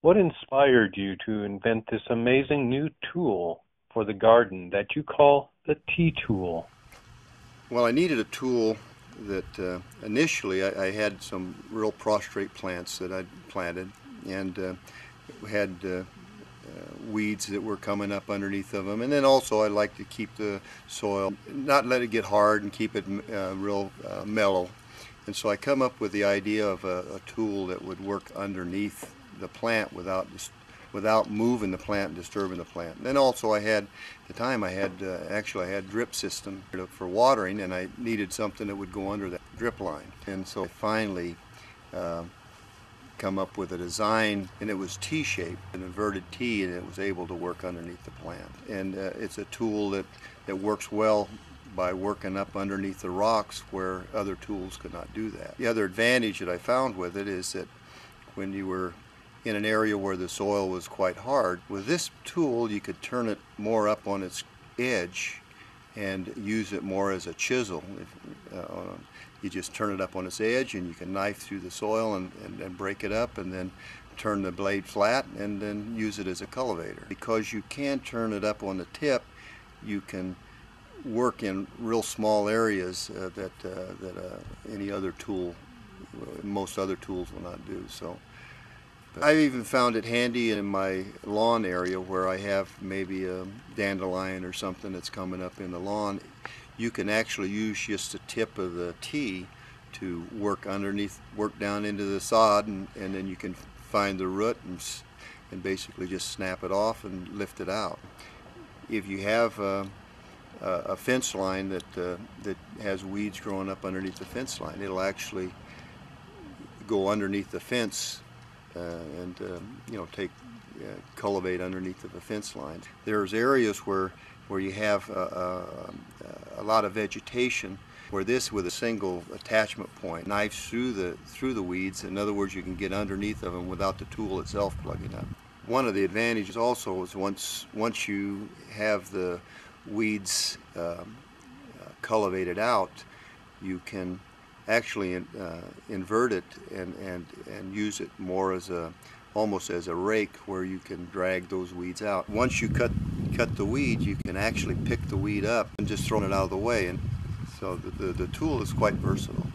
What inspired you to invent this amazing new tool for the garden that you call the tea tool? Well, I needed a tool that initially I had some real prostrate plants that I'd planted and had weeds that were coming up underneath of them. And then also I like to keep the soil, not let it get hard and keep it real mellow. And so I come up with the idea of a tool that would work underneath the plant without moving the plant and disturbing the plant. And then also I had, at the time I had, actually I had drip system for watering, and I needed something that would go under that drip line. And so I finally come up with a design, and it was T-shaped, an inverted T, and it was able to work underneath the plant. And it's a tool that works well by working up underneath the rocks where other tools could not do that. The other advantage that I found with it is that when you were in an area where the soil was quite hard, with this tool you could turn it more up on its edge and use it more as a chisel. You just turn it up on its edge and you can knife through the soil and break it up, and then turn the blade flat and then use it as a cultivator. Because you can turn it up on the tip, you can work in real small areas that any other tool, most other tools will not do. So I've even found it handy in my lawn area where I have maybe a dandelion or something that's coming up in the lawn. You can actually use just the tip of the T to work underneath, work down into the sod, and then you can find the root and basically just snap it off and lift it out. If you have a fence line that has weeds growing up underneath the fence line, it'll actually go underneath the fence and cultivate underneath of the fence line. There's areas where you have a lot of vegetation, where this, with a single attachment point, knifes through the weeds. In other words, you can get underneath of them without the tool itself plugging up. One of the advantages also is once you have the weeds cultivated out, you can actually invert it and use it more as almost as a rake, where you can drag those weeds out. Once you cut the weed, you can actually pick the weed up and just throw it out of the way. And so the tool is quite versatile.